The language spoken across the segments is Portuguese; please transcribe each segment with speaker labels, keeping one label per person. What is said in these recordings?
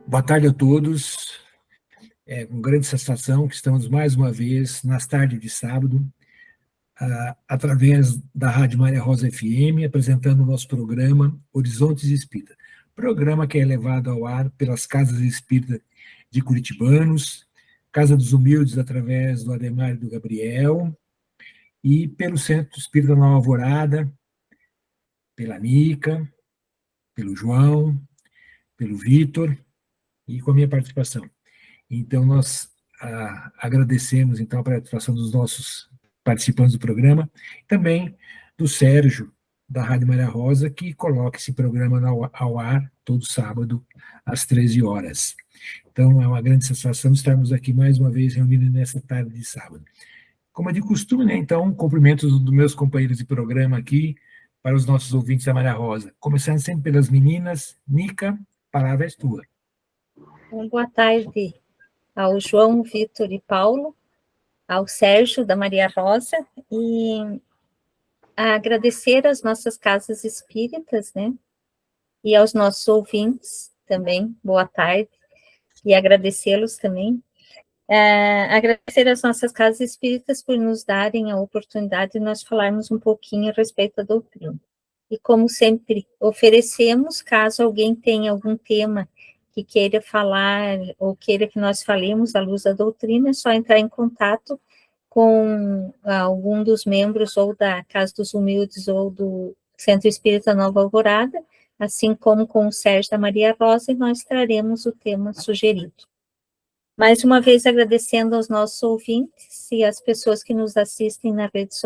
Speaker 1: Boa tarde a todos. É com grande satisfação que estamos mais uma vez nas tardes de sábado, através da Rádio Maria Rosa FM, apresentando o nosso programa Horizontes Espírita. Programa que é levado ao ar pelas Casas Espíritas de Curitibanos, Casa dos Humildes através do Ademar e do Gabriel, e pelo Centro Espírita Nova Alvorada, pela Nica, pelo João, pelo Vitor, e com a minha participação. Então, nós agradecemos então, a participação dos nossos participantes do programa, também do Sérgio, da Rádio Maria Rosa, que coloca esse programa ao ar todo sábado, às 13 horas. Então, é uma grande satisfação estarmos aqui mais uma vez reunidos nessa tarde de sábado. Como é de costume, né, então, cumprimentos dos meus companheiros de programa aqui, para os nossos ouvintes da Maria Rosa. Começando sempre pelas meninas. Nica, a palavra é tua.
Speaker 2: Boa tarde ao João, Vitor e Paulo, ao Sérgio da Maria Rosa, e agradecer às nossas casas espíritas, né, e aos nossos ouvintes também, boa tarde, e agradecê-los também. Agradecer às nossas casas espíritas por nos darem a oportunidade de nós falarmos um pouquinho a respeito da doutrina. E como sempre, oferecemos, caso alguém tenha algum tema que queira falar ou queira que nós falemos à luz da doutrina, é só entrar em contato com algum dos membros ou da Casa dos Humildes ou do Centro Espírita Nova Alvorada, assim como com o Sérgio da Maria Rosa, e nós traremos o tema sugerido. Mais uma vez agradecendo aos nossos ouvintes e às pessoas que nos assistem nas redes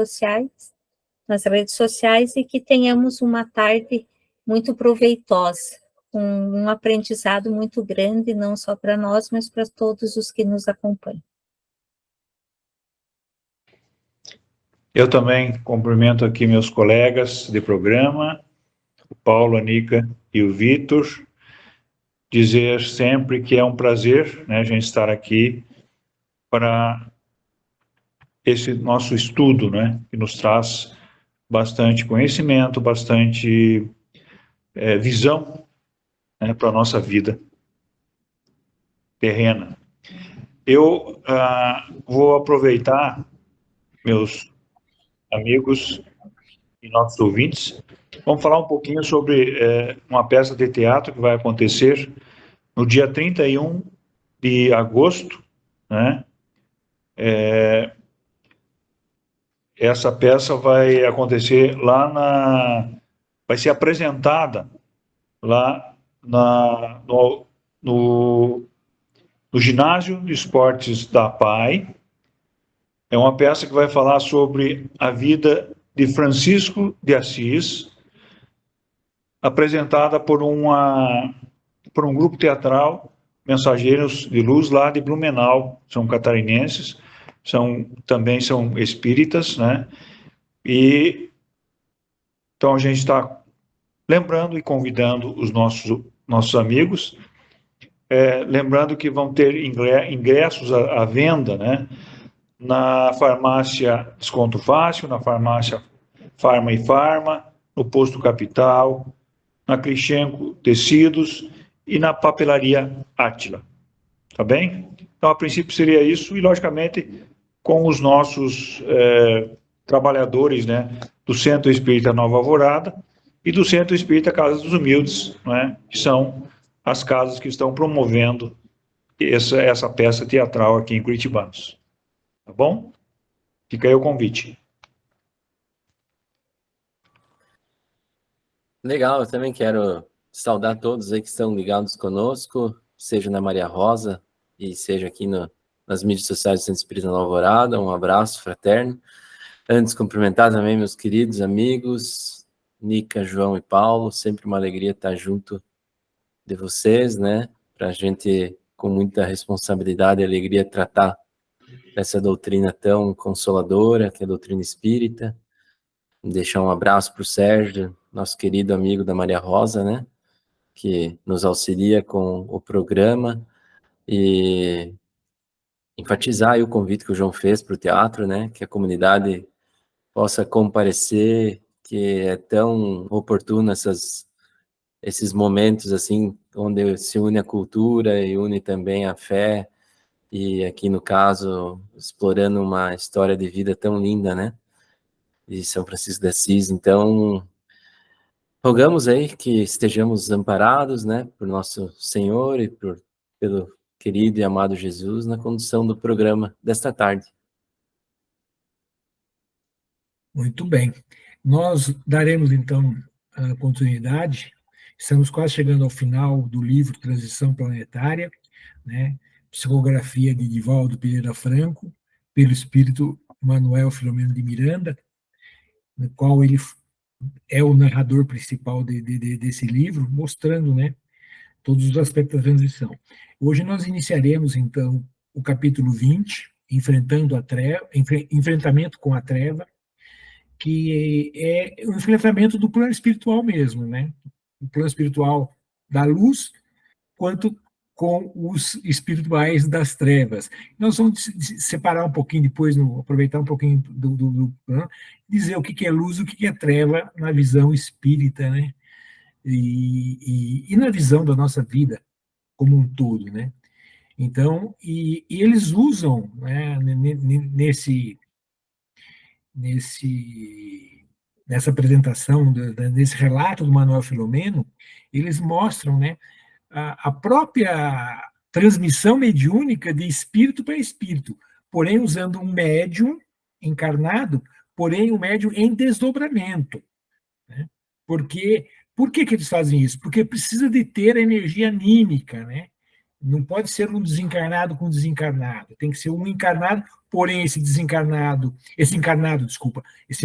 Speaker 2: sociais, e que tenhamos uma tarde muito proveitosa, um aprendizado muito grande, não só para nós, mas para todos os que nos acompanham.
Speaker 3: Eu também cumprimento aqui meus colegas de programa, o Paulo, a Nica e o Vitor, dizer sempre que é um prazer, né, a gente estar aqui para esse nosso estudo, né, que nos traz bastante conhecimento, bastante visão, né, para a nossa vida terrena. Eu vou aproveitar, meus amigos e nossos ouvintes, vamos falar um pouquinho sobre uma peça de teatro que vai acontecer no dia 31 de agosto, né? Essa peça vai acontecer vai ser apresentada lá no Ginásio de Esportes da PAI. É uma peça que vai falar sobre a vida de Francisco de Assis, apresentada por um grupo teatral, Mensageiros de Luz, lá de Blumenau, são catarinenses, também são espíritas, né? E então a gente está lembrando e convidando os nossos amigos, lembrando que vão ter ingressos à venda, né? Na farmácia Desconto Fácil, na farmácia Farma e Farma, no Posto Capital, na Clichenco Tecidos e na papelaria Átila. Tá bem? Então, a princípio seria isso, e logicamente com os nossos trabalhadores, né, do Centro Espírita Nova Alvorada e do Centro Espírita Casa dos Humildes, né, que são as casas que estão promovendo essa peça teatral aqui em Curitibanos. Tá bom? Fica aí o convite.
Speaker 4: Legal, eu também quero saudar todos aí que estão ligados conosco, seja na Maria Rosa e seja aqui nas mídias sociais do Centro Espírita Nova Alvorada. Um abraço fraterno. Antes, cumprimentar também meus queridos amigos, Nica, João e Paulo. Sempre uma alegria estar junto de vocês, né? Para a gente, com muita responsabilidade e alegria, tratar dessa doutrina tão consoladora, que é a doutrina espírita. Deixar um abraço para o Sérgio, nosso querido amigo da Maria Rosa, né? Que nos auxilia com o programa, e enfatizar aí o convite que o João fez para o teatro, né? Que a comunidade possa comparecer, que é tão oportuno essas esses momentos, assim, onde se une a cultura e une também a fé, e aqui, no caso, explorando uma história de vida tão linda, né, de São Francisco de Assis. Então, rogamos aí que estejamos amparados, né, por nosso Senhor e pelo querido e amado Jesus na condução do programa desta tarde.
Speaker 1: Muito bem. Nós daremos, então, a continuidade. Estamos quase chegando ao final do livro Transição Planetária, né? Psicografia de Divaldo Pereira Franco, pelo espírito Manuel Filomeno de Miranda, no qual ele é o narrador principal desse livro, mostrando, né, todos os aspectos da transição. Hoje nós iniciaremos, então, o capítulo 20, Enfrentamento com a Treva, que é o enfrentamento do plano espiritual mesmo, né? O plano espiritual da luz, quanto com os espirituais das trevas. Nós vamos separar um pouquinho depois, aproveitar um pouquinho dizer o que é luz e o que é treva na visão espírita, né? E na visão da nossa vida como um todo, né? Então, e eles usam, né, nessa apresentação, nesse relato do Manuel Filomeno, eles mostram, né, a própria transmissão mediúnica de espírito para espírito, porém usando um médium encarnado, porém um médium em desdobramento. Né? Por que eles fazem isso? Porque precisa de ter a energia anímica, né? Não pode ser um desencarnado com desencarnado, tem que ser um encarnado, porém esse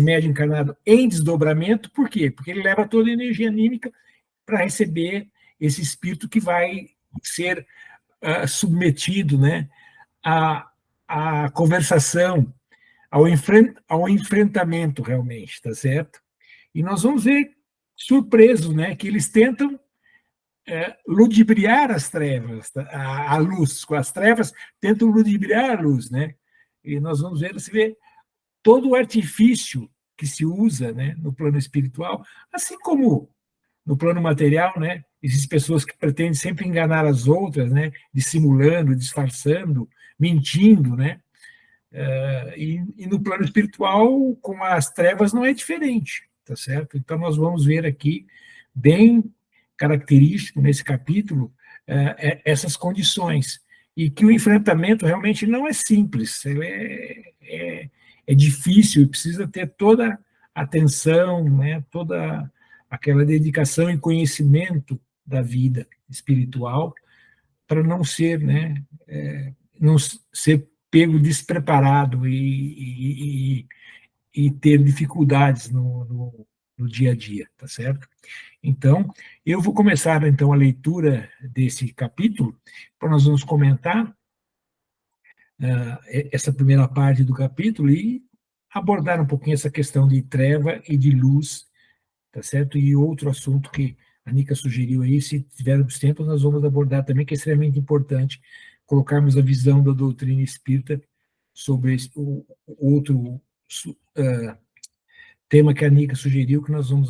Speaker 1: médium encarnado em desdobramento, por quê? Porque ele leva toda a energia anímica para receber esse espírito que vai ser submetido, né, à conversação, ao enfrentamento realmente, tá certo? E nós vamos ver, surpresos, né, que eles tentam ludibriar as trevas, a luz, com as trevas tentam ludibriar a luz, né? E nós vamos ver, você vê todo o artifício que se usa, né, no plano espiritual, assim como no plano material, né? Existem pessoas que pretendem sempre enganar as outras, né? Dissimulando, disfarçando, mentindo, né? E no plano espiritual, com as trevas, não é diferente, tá certo? Então, nós vamos ver aqui, bem característico nesse capítulo, essas condições, e que o enfrentamento realmente não é simples, é difícil, e precisa ter toda a atenção, né? Toda aquela dedicação e conhecimento da vida espiritual, para não ser, né, não ser pego despreparado e ter dificuldades no dia a dia, tá certo? Então, eu vou começar, então, a leitura desse capítulo, para nós vamos comentar essa primeira parte do capítulo e abordar um pouquinho essa questão de treva e de luz, tá certo? E outro assunto que a Nica sugeriu aí, se tivermos tempo, nós vamos abordar também, que é extremamente importante, colocarmos a visão da doutrina espírita sobre o outro tema que a Nica sugeriu, que nós vamos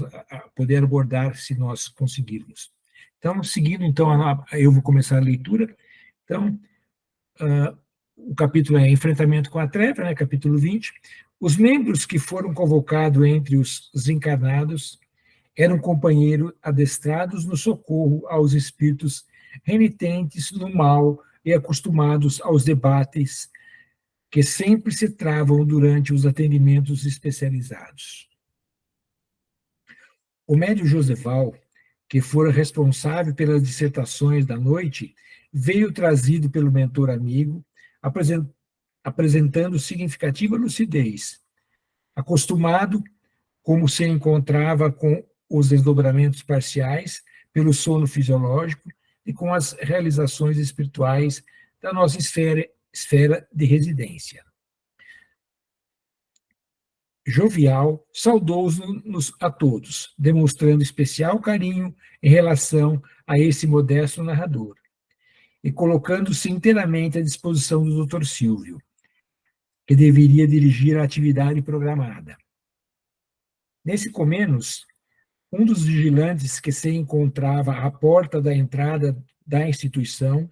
Speaker 1: poder abordar se nós conseguirmos. Então, seguindo, então, eu vou começar a leitura. Então, o capítulo é Enfrentamento com a Treva, né, capítulo 20. Os membros que foram convocados entre os encarnados eram companheiros adestrados no socorro aos espíritos renitentes no mal e acostumados aos debates que sempre se travam durante os atendimentos especializados. O médium Joseval, que fora responsável pelas dissertações da noite, veio trazido pelo mentor amigo, apresentando significativa lucidez. Acostumado, como se encontrava com os desdobramentos parciais, pelo sono fisiológico e com as realizações espirituais da nossa esfera de residência. Jovial, saudou-nos a todos, demonstrando especial carinho em relação a esse modesto narrador, e colocando-se inteiramente à disposição do Dr. Silvio, que deveria dirigir a atividade programada. Nesse comenos, um dos vigilantes que se encontrava à porta da entrada da instituição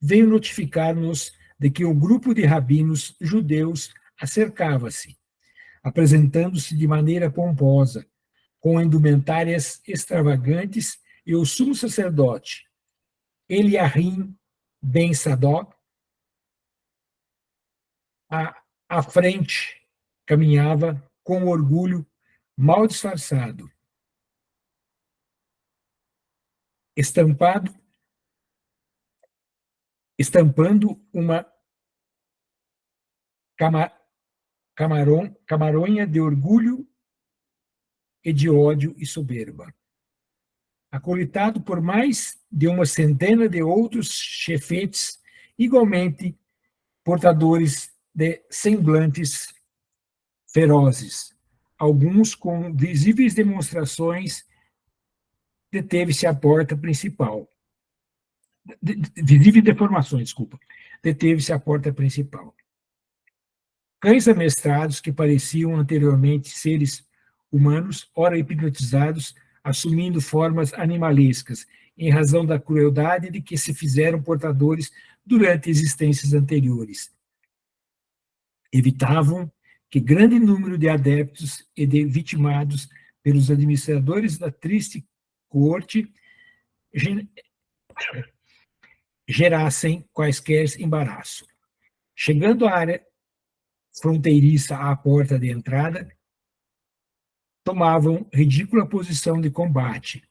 Speaker 1: veio notificar-nos de que o grupo de rabinos judeus acercava-se, apresentando-se de maneira pomposa, com indumentárias extravagantes, e o sumo sacerdote, Eliahim ben Sadoc, à frente, caminhava com orgulho mal disfarçado, estampando uma camaronha de orgulho e de ódio e soberba. Acolitado por mais de uma centena de outros chefetes, igualmente portadores de semblantes ferozes, alguns com visíveis demonstrações, deteve-se à porta principal. Visíveis deformações, desculpa. Deteve-se à porta principal. Cães amestrados que pareciam anteriormente seres humanos, ora hipnotizados, assumindo formas animalescas, em razão da crueldade de que se fizeram portadores durante existências anteriores. Evitavam que grande número de adeptos e de vitimados pelos administradores da triste corte gerassem quaisquer embaraço. Chegando à área fronteiriça à porta de entrada, tomavam ridícula posição de combate,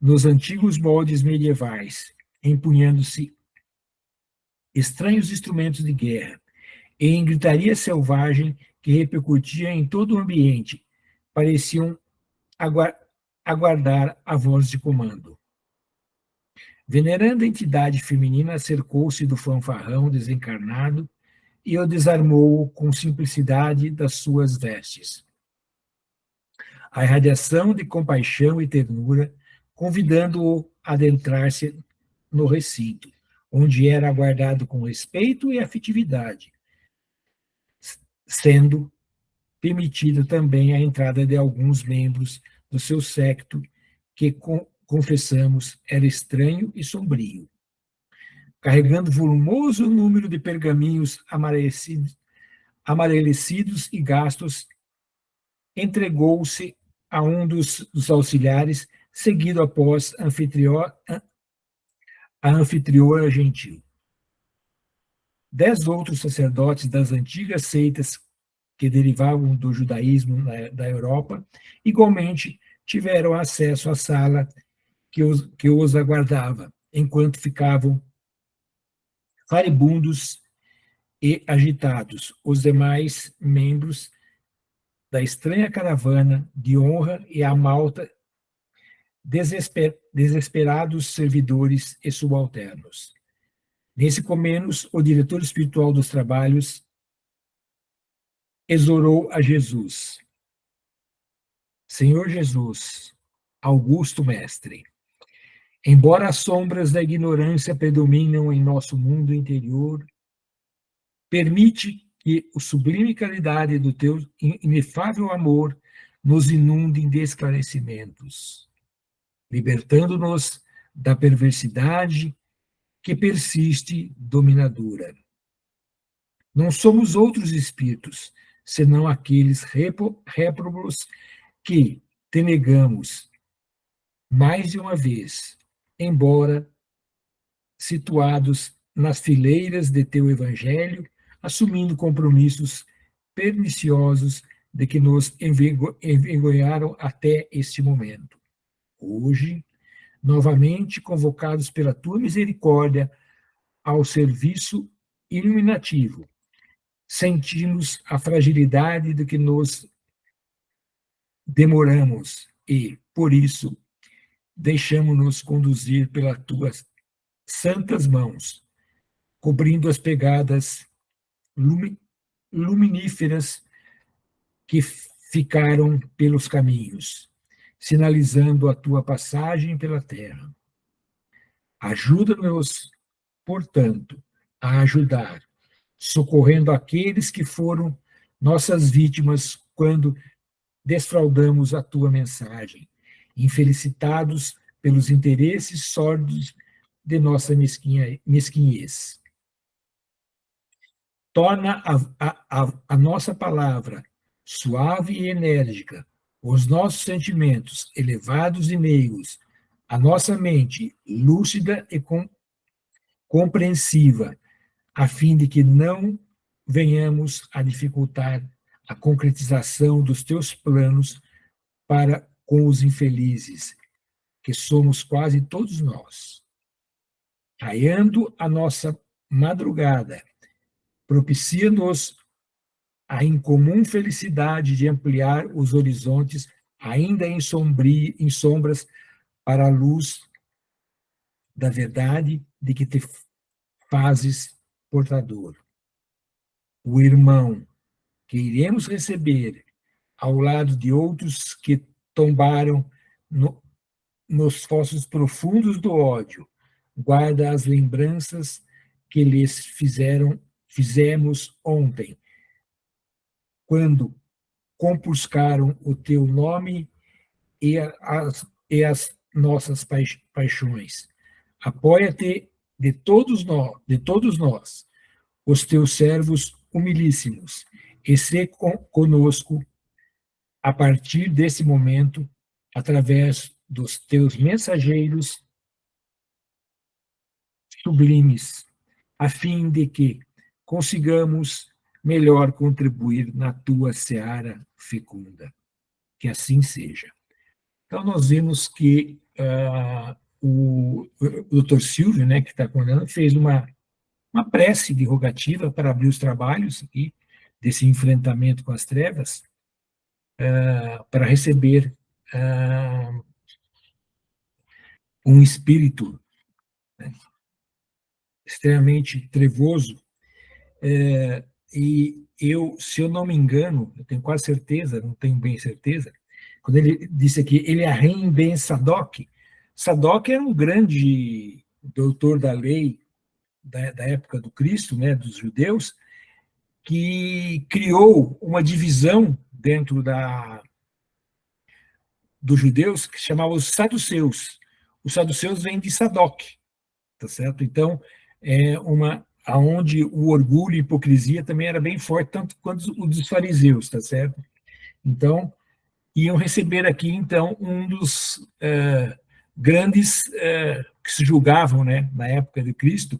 Speaker 1: nos antigos moldes medievais, empunhando-se estranhos instrumentos de guerra, e em gritaria selvagem que repercutia em todo o ambiente, pareciam aguardar a voz de comando. Veneranda entidade feminina acercou-se do fanfarrão desencarnado e o desarmou com simplicidade das suas vestes. A irradiação de compaixão e ternura, convidando-o a adentrar-se no recinto, onde era aguardado com respeito e afetividade, sendo permitida também a entrada de alguns membros do seu séquito, que, confessamos, era estranho e sombrio. Carregando volumoso número de pergaminhos amarelecidos e gastos, entregou-se a um dos auxiliares, seguido após a anfitriona gentil. 10 outros sacerdotes das antigas seitas que derivavam do judaísmo da Europa, igualmente tiveram acesso à sala que os aguardava, enquanto ficavam faribundos e agitados os demais membros da estranha caravana de honra e a malta, desesperados servidores e subalternos. Nesse comenos, o diretor espiritual dos trabalhos exorou a Jesus: Senhor Jesus, augusto mestre, embora as sombras da ignorância predominam em nosso mundo interior, permite que a sublime caridade do teu inefável amor nos inunde de esclarecimentos, libertando-nos da perversidade que persiste dominadora. Não somos outros espíritos, senão aqueles réprobos que te negamos mais de uma vez, embora situados nas fileiras de teu evangelho, assumindo compromissos perniciosos de que nos envergonharam até este momento. Hoje, novamente convocados pela tua misericórdia ao serviço iluminativo, sentimos a fragilidade do que nos demoramos e, por isso, deixamos-nos conduzir pelas tuas santas mãos, cobrindo as pegadas luminíferas que ficaram pelos caminhos, sinalizando a tua passagem pela terra. Ajuda-nos, portanto, a ajudar, socorrendo aqueles que foram nossas vítimas quando desfraudamos a tua mensagem, infelicitados pelos interesses sórdidos de nossa mesquinhez. Torna a nossa palavra suave e enérgica, os nossos sentimentos elevados e meigos, a nossa mente lúcida e compreensiva, a fim de que não venhamos a dificultar a concretização dos teus planos para com os infelizes, que somos quase todos nós. Raiando a nossa madrugada, propicia-nos a incomum felicidade de ampliar os horizontes ainda em sombras para a luz da verdade de que te fazes portador. O irmão que iremos receber ao lado de outros que tombaram nos fossos profundos do ódio, guarda as lembranças que lhes fizemos ontem, quando compuscaram o teu nome e as nossas paixões. Apoia-te de todos nós, os teus servos humilíssimos, e sê conosco a partir desse momento, através dos teus mensageiros sublimes, a fim de que consigamos melhor contribuir na tua seara fecunda. Que assim seja. Então, nós vimos que o Dr. Silvio, né, que está coordenando, fez uma prece de rogativa para abrir os trabalhos aqui, desse enfrentamento com as trevas, para receber um espírito, né, extremamente trevoso, e eu, se eu não me engano, eu tenho quase certeza, não tenho bem certeza, quando ele disse aqui, Eliahim ben Sadoc, Sadoc era um grande doutor da lei da época do Cristo, né, dos judeus, que criou uma divisão dentro dos judeus que chamava os saduceus. Os saduceus vêm de Sadoc, tá certo? Então, aonde o orgulho e a hipocrisia também era bem forte, tanto quanto o dos fariseus, tá certo? Então, iam receber aqui, então, um dos grandes que se julgavam, né, na época de Cristo,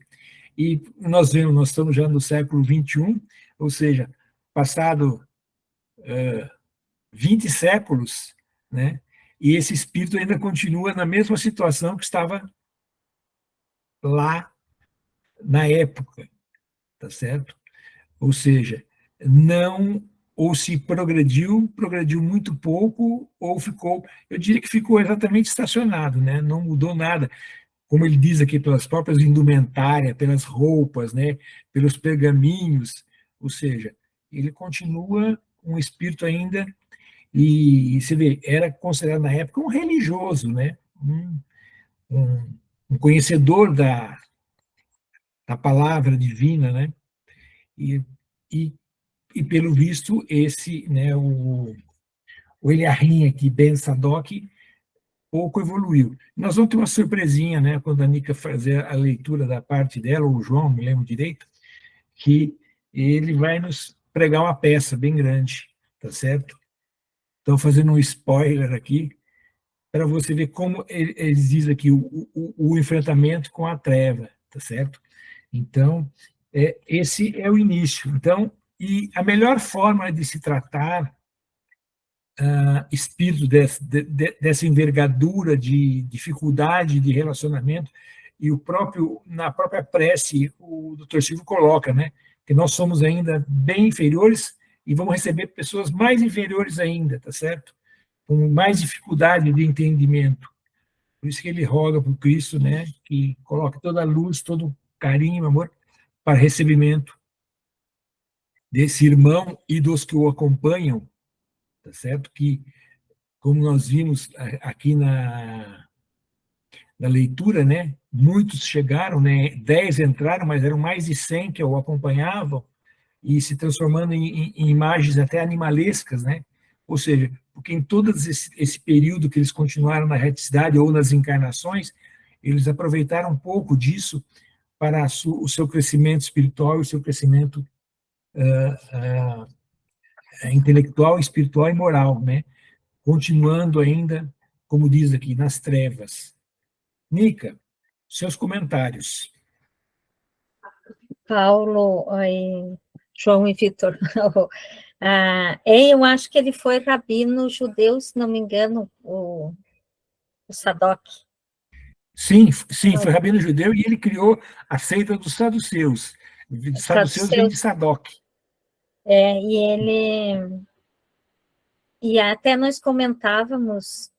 Speaker 1: e nós estamos já no século XXI, ou seja, passado 20 séculos, né, e esse espírito ainda continua na mesma situação que estava lá na época, tá certo? Ou seja, ou se progrediu muito pouco, ou eu diria que ficou exatamente estacionado, né? Não mudou nada, como ele diz aqui, pelas próprias indumentárias, pelas roupas, né? Pelos pergaminhos, ou seja, ele continua um espírito ainda, e você vê, era considerado na época um religioso, né? Um conhecedor da palavra divina, né? E pelo visto, esse, né, o Eliahim aqui, Ben Sadoc, pouco evoluiu. Nós vamos ter uma surpresinha, né, quando a Nica fazer a leitura da parte dela, ou o João, não me lembro direito, que ele vai nos pregar uma peça bem grande, tá certo? Estou fazendo um spoiler aqui, para você ver como eles dizem aqui, o enfrentamento com a treva, tá certo? Então, esse é o início. Então, e a melhor forma de se tratar espírito dessa envergadura de dificuldade de relacionamento, e na própria prece, o Dr. Silvio coloca, né, que nós somos ainda bem inferiores e vamos receber pessoas mais inferiores ainda, tá certo? Com mais dificuldade de entendimento. Por isso que ele roga para o Cristo, né, que coloque toda a luz, todo o carinho, amor, para recebimento desse irmão e dos que o acompanham, tá certo? Que, como nós vimos aqui na leitura, né, muitos chegaram, né, 10 entraram, mas eram mais de 100 que o acompanhavam, e se transformando em imagens até animalescas, né? Ou seja, porque em todo esse período que eles continuaram na reticidade ou nas encarnações, eles aproveitaram um pouco disso para o seu crescimento espiritual e o seu crescimento intelectual, espiritual e moral, né? Continuando ainda, como diz aqui, nas trevas. Nica, seus comentários.
Speaker 2: Paulo, João e Vitor. Eu acho que ele foi rabino judeu, se não me engano, o Sadoc.
Speaker 1: Sim, foi rabino judeu e ele criou a seita dos saduceus. Saduceus vem de Sadoc.
Speaker 2: E até nós comentávamos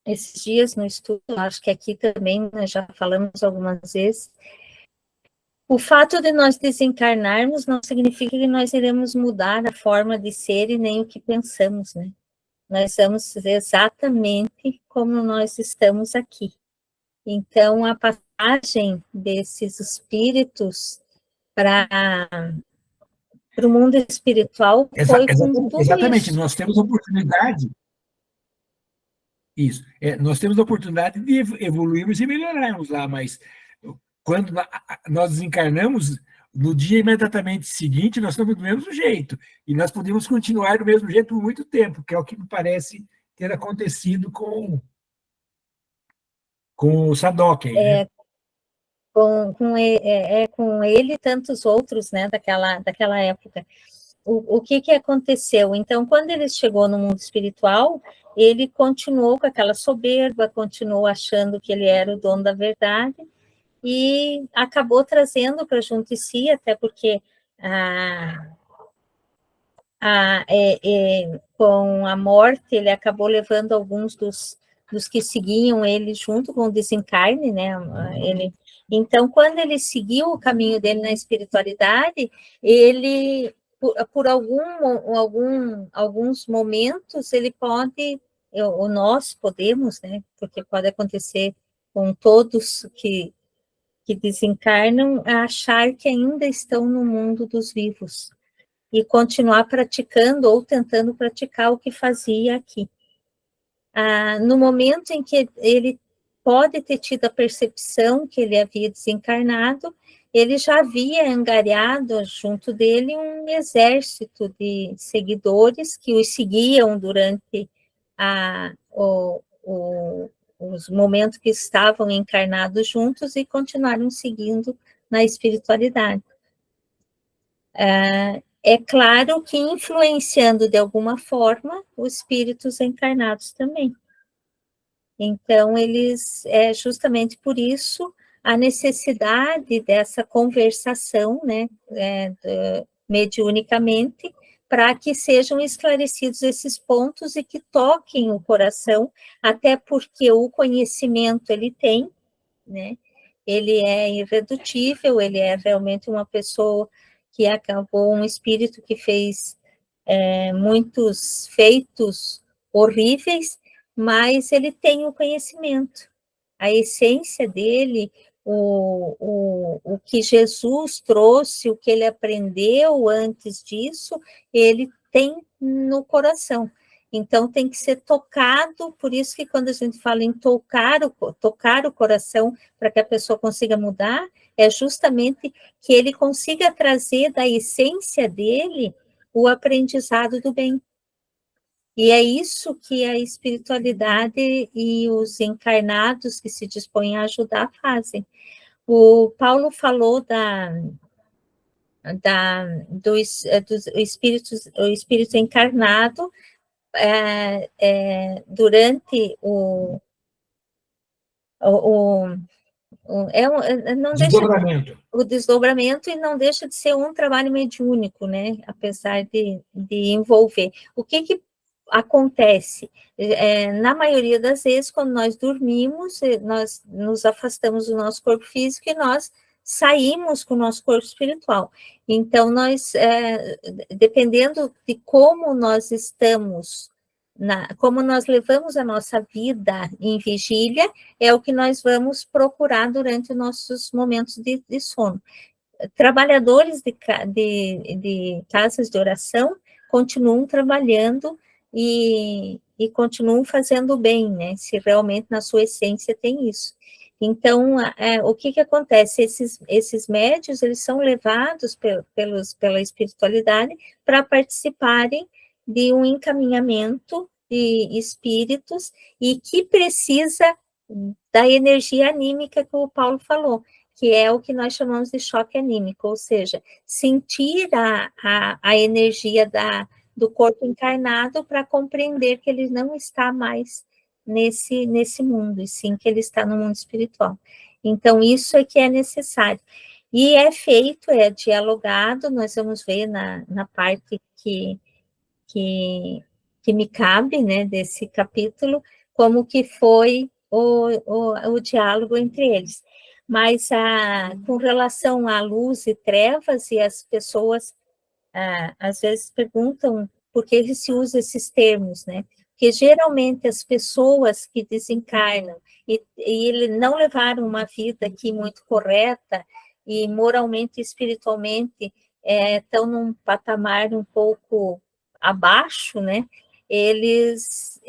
Speaker 2: esses dias no estudo, acho que aqui também nós já falamos algumas vezes, o fato de nós desencarnarmos não significa que nós iremos mudar a forma de ser e nem o que pensamos, né? Nós vamos exatamente como nós estamos aqui. Então, a passagem desses espíritos para o mundo espiritual foi com tudo
Speaker 1: exatamente,
Speaker 2: isso.
Speaker 1: Nós temos a oportunidade. Isso. Nós temos a oportunidade de evoluirmos e melhorarmos lá, mas quando nós desencarnamos, no dia imediatamente seguinte, nós estamos do mesmo jeito. E nós podemos continuar do mesmo jeito por muito tempo, que é o que me parece ter acontecido com o Sadoc. Né?
Speaker 2: Com ele e tantos outros, né, daquela época. O que aconteceu? Então, quando ele chegou no mundo espiritual, ele continuou com aquela soberba, continuou achando que ele era o dono da verdade, e acabou trazendo para junto de si, até porque com a morte ele acabou levando alguns dos que seguiam ele junto com o desencarne, né? Então, quando ele seguiu o caminho dele na espiritualidade, ele, por alguns momentos, ele pode, ou nós podemos, né? Porque pode acontecer com todos que desencarnam, achar que ainda estão no mundo dos vivos e continuar praticando ou tentando praticar o que fazia aqui. No momento em que ele pode ter tido a percepção que ele havia desencarnado, ele já havia angariado junto dele um exército de seguidores que os seguiam durante os momentos que estavam encarnados juntos e continuaram seguindo na espiritualidade. É claro que influenciando de alguma forma os espíritos encarnados também. Então, justamente por isso, a necessidade dessa conversação, né, mediunicamente, para que sejam esclarecidos esses pontos e que toquem o coração, até porque o conhecimento ele tem, né, ele é irredutível, ele é realmente uma pessoa que acabou, um espírito que fez muitos feitos horríveis, mas ele tem o conhecimento. A essência dele, o que Jesus trouxe, o que ele aprendeu antes disso, ele tem no coração. Então, tem que ser tocado, por isso que quando a gente fala em tocar o coração para que a pessoa consiga mudar, é justamente que ele consiga trazer da essência dele o aprendizado do bem. E é isso que a espiritualidade e os encarnados que se dispõem a ajudar fazem. O Paulo falou do espírito encarnado durante não
Speaker 1: desdobramento.
Speaker 2: O desdobramento, e não deixa de ser um trabalho mediúnico, né? Apesar de envolver. O que acontece? Na maioria das vezes, quando nós dormimos, nós nos afastamos do nosso corpo físico e nós saímos com o nosso corpo espiritual. Então, nós, dependendo de como nós estamos, como nós levamos a nossa vida em vigília, é o que nós vamos procurar durante os nossos momentos de sono. Trabalhadores de casas de oração continuam trabalhando e continuam fazendo bem, né? Se realmente na sua essência tem isso. Então, o que acontece? Esses médios, eles são levados pela espiritualidade para participarem de um encaminhamento de espíritos e que precisa da energia anímica que o Paulo falou, que é o que nós chamamos de choque anímico, ou seja, sentir a energia do corpo encarnado para compreender que ele não está mais nesse mundo, e sim que ele está no mundo espiritual. Então, isso é que é necessário. E é feito, é dialogado, nós vamos ver na parte que me cabe, né, desse capítulo, como que foi o diálogo entre eles. Mas, com relação à luz e trevas, e as pessoas, às vezes, perguntam por que se usa esses termos, né? Porque, geralmente, as pessoas que desencarnam e não levaram uma vida aqui muito correta, e moralmente e espiritualmente estão num patamar um pouco abaixo, né? Eles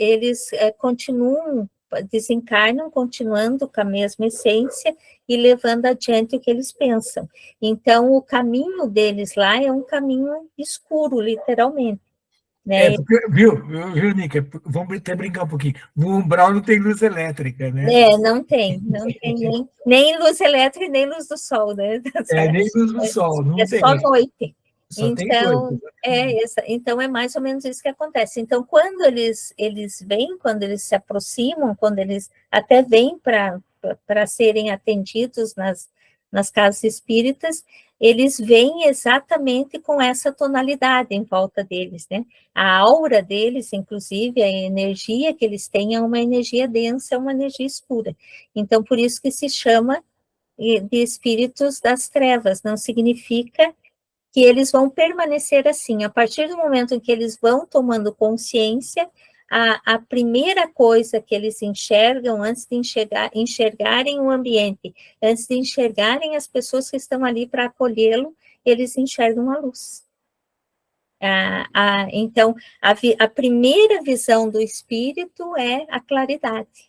Speaker 2: continuam, desencarnam, continuando com a mesma essência e levando adiante o que eles pensam. Então, o caminho deles lá é um caminho escuro, literalmente. Né?
Speaker 1: Viu, Nica? Vamos até brincar um pouquinho. No umbral não tem luz elétrica, né?
Speaker 2: Não tem nem luz elétrica, nem luz do sol, né?
Speaker 1: Nem luz do sol, não tem.
Speaker 2: Só noite.
Speaker 1: Só
Speaker 2: Então,
Speaker 1: tem
Speaker 2: então, é mais ou menos isso que acontece. Então, quando eles vêm, quando eles se aproximam, quando eles até vêm para serem atendidos nas casas espíritas, eles vêm exatamente com essa tonalidade em volta deles, né? A aura deles, inclusive, a energia que eles têm é uma energia densa, é uma energia escura. Então, por isso que se chama de espíritos das trevas, não significa que eles vão permanecer assim. A partir do momento em que eles vão tomando consciência, a primeira coisa que eles enxergam, antes de enxergarem o ambiente, antes de enxergarem as pessoas que estão ali para acolhê-lo, eles enxergam a luz. Então, a primeira visão do espírito é a claridade.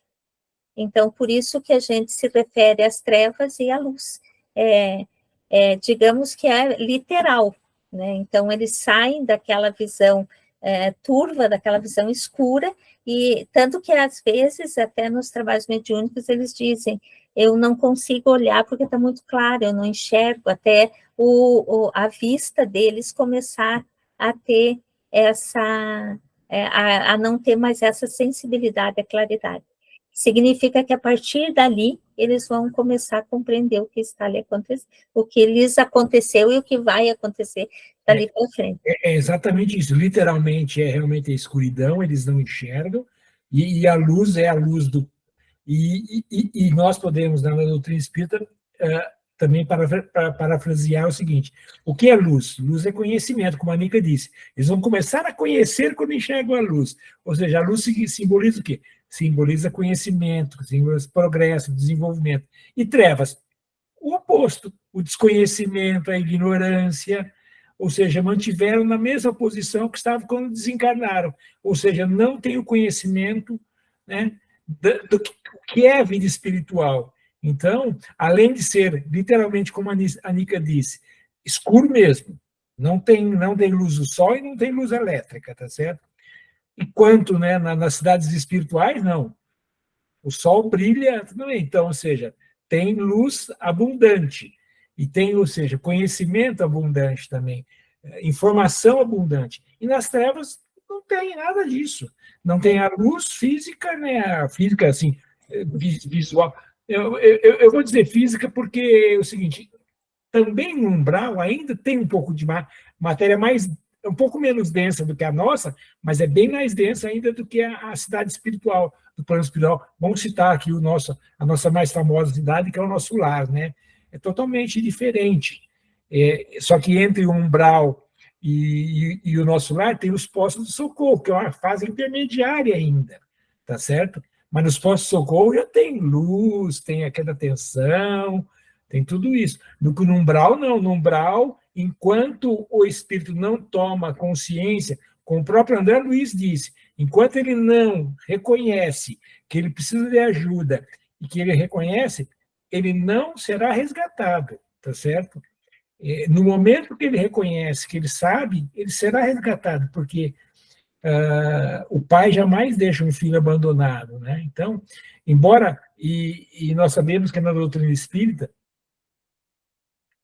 Speaker 2: Então, por isso que a gente se refere às trevas e à luz. Digamos que é literal, né? Então, eles saem daquela visão turva, daquela visão escura, e tanto que, às vezes, até nos trabalhos mediúnicos, eles dizem, eu não consigo olhar porque está muito claro, eu não enxergo, até a vista deles começar a ter a não ter mais essa sensibilidade à claridade. Significa que, a partir dali, eles vão começar a compreender o que está ali acontecendo, o que lhes aconteceu e o que vai acontecer dali para frente.
Speaker 1: É exatamente isso, literalmente é realmente a escuridão, eles não enxergam, e a luz é a luz do... E nós podemos, na doutrina espírita, também parafrasear o seguinte, o que é luz? Luz é conhecimento, como a Nica disse. Eles vão começar a conhecer quando enxergam a luz. Ou seja, a luz simboliza o quê? Simboliza conhecimento, simboliza progresso, desenvolvimento. E trevas, o oposto, o desconhecimento, a ignorância, ou seja, mantiveram na mesma posição que estavam quando desencarnaram. Ou seja, não tem o conhecimento, né, do que é a vida espiritual. Então, além de ser, literalmente, como a Nica disse, escuro mesmo, não tem luz do sol e não tem luz elétrica, tá certo? Enquanto, né, nas cidades espirituais, não. O sol brilha também, então, ou seja, tem luz abundante, e tem, ou seja, conhecimento abundante também, informação abundante. E nas trevas não tem nada disso. Não tem a luz física, né, a física, assim, visual. Eu vou dizer física porque é o seguinte, também no umbral ainda tem um pouco de matéria um pouco menos densa do que a nossa, mas é bem mais densa ainda do que a cidade espiritual, do plano espiritual. Vamos citar aqui a nossa mais famosa cidade, que é o nosso lar, né? É totalmente diferente. Só que entre o umbral e o nosso lar tem os postos de socorro, que é uma fase intermediária ainda, tá certo? Mas nos postos de socorro já tem luz, tem aquela tensão, tem tudo isso. No umbral, não. No umbral, enquanto o espírito não toma consciência, como o próprio André Luiz disse, enquanto ele não reconhece que ele precisa de ajuda e que ele reconhece, ele não será resgatado, tá certo? No momento que ele reconhece, que ele sabe, ele será resgatado, porque o pai jamais deixa um filho abandonado, né? Então, embora, e nós sabemos que na doutrina espírita,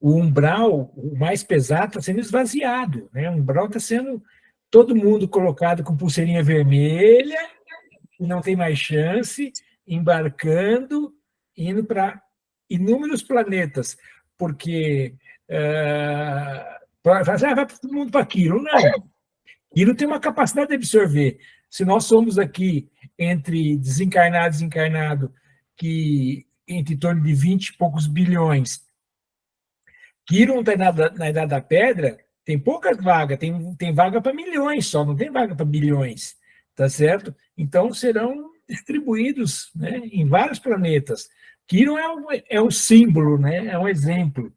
Speaker 1: o umbral, o mais pesado, está sendo esvaziado, né? O umbral está sendo todo mundo colocado com pulseirinha vermelha, e não tem mais chance, embarcando, indo para inúmeros planetas, porque vai todo mundo para Quiro. Não. Quiro tem uma capacidade de absorver. Se nós somos aqui entre desencarnado e desencarnado, que entre em torno de 20 e poucos bilhões, Quiro está na Idade da Pedra, tem poucas vagas, tem vaga para milhões só, não tem vaga para bilhões, tá certo? Então serão distribuídos, né, em vários planetas. Quiro é um símbolo, né, é um exemplo,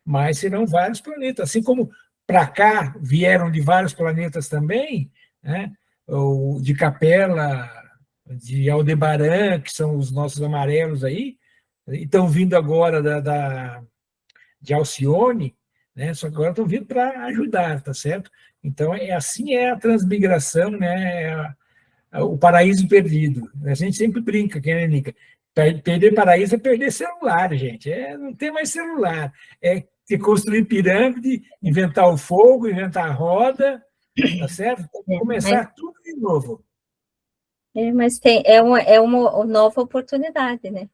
Speaker 1: mas serão vários planetas, assim como para cá vieram de vários planetas também, né, de Capela, de Aldebaran, que são os nossos amarelos aí, e estão vindo agora de Alcione, né, só que agora estão vindo para ajudar, tá certo? Então, assim é a transmigração, né, o paraíso perdido. A gente sempre brinca, que é, Nica? Perder paraíso é perder celular, gente. Não tem mais celular. É ter construir pirâmide, inventar o fogo, inventar a roda, tá certo? Começar tudo de novo.
Speaker 2: Mas uma nova oportunidade, né?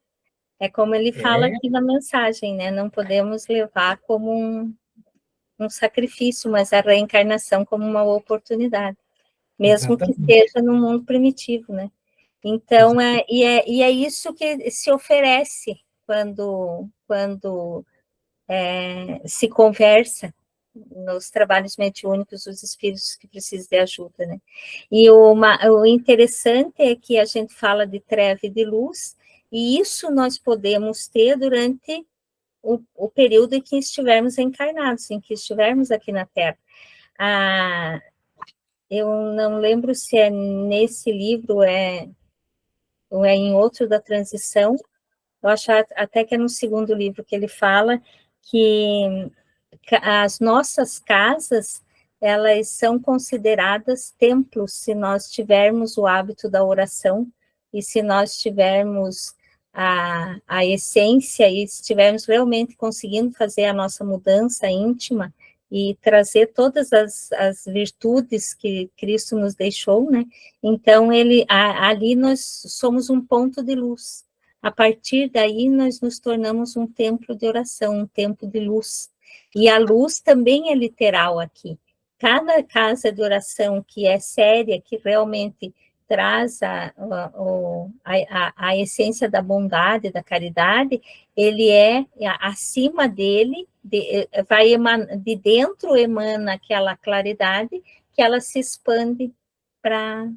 Speaker 2: É como ele fala aqui na mensagem, né? Não podemos levar como um sacrifício, mas a reencarnação como uma oportunidade, mesmo Exatamente. Que seja no mundo primitivo, né? Então, é isso que se oferece quando se conversa nos trabalhos mediúnicos os espíritos que precisam de ajuda, né? E o interessante é que a gente fala de treva e de luz, e isso nós podemos ter durante o período em que estivermos encarnados, em que estivermos aqui na Terra. Eu não lembro se é nesse livro ou é em outro da transição, eu acho até que é no segundo livro que ele fala que as nossas casas, elas são consideradas templos se nós tivermos o hábito da oração e se nós tivermos a essência e estivermos realmente conseguindo fazer a nossa mudança íntima e trazer todas as virtudes que Cristo nos deixou, né? Então, ali nós somos um ponto de luz. A partir daí, nós nos tornamos um templo de oração, um templo de luz. E a luz também é literal aqui. Cada casa de oração que é séria, que realmente traz a essência da bondade, da caridade, ele acima dele, de dentro emana aquela claridade, que ela se expande para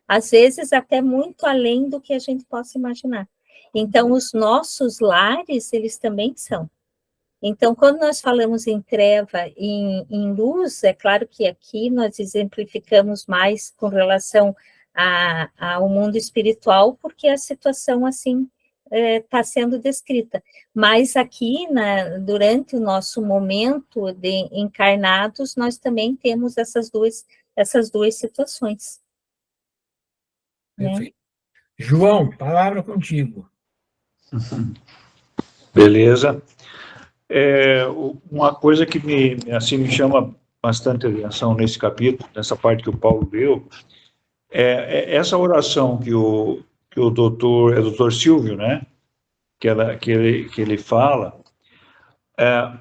Speaker 2: às vezes até muito além do que a gente possa imaginar. Então, os nossos lares, eles também são. Então, quando nós falamos em treva e em luz, é claro que aqui nós exemplificamos mais com relação ao mundo espiritual, porque a situação assim está sendo descrita. Mas aqui, durante o nosso momento de encarnados, nós também temos essas duas situações.
Speaker 1: Perfeito. João, palavra contigo.
Speaker 3: Beleza. Uma coisa que me chama bastante atenção nesse capítulo, nessa parte que o Paulo leu, é essa oração que o doutor Silvio, né, que ele fala,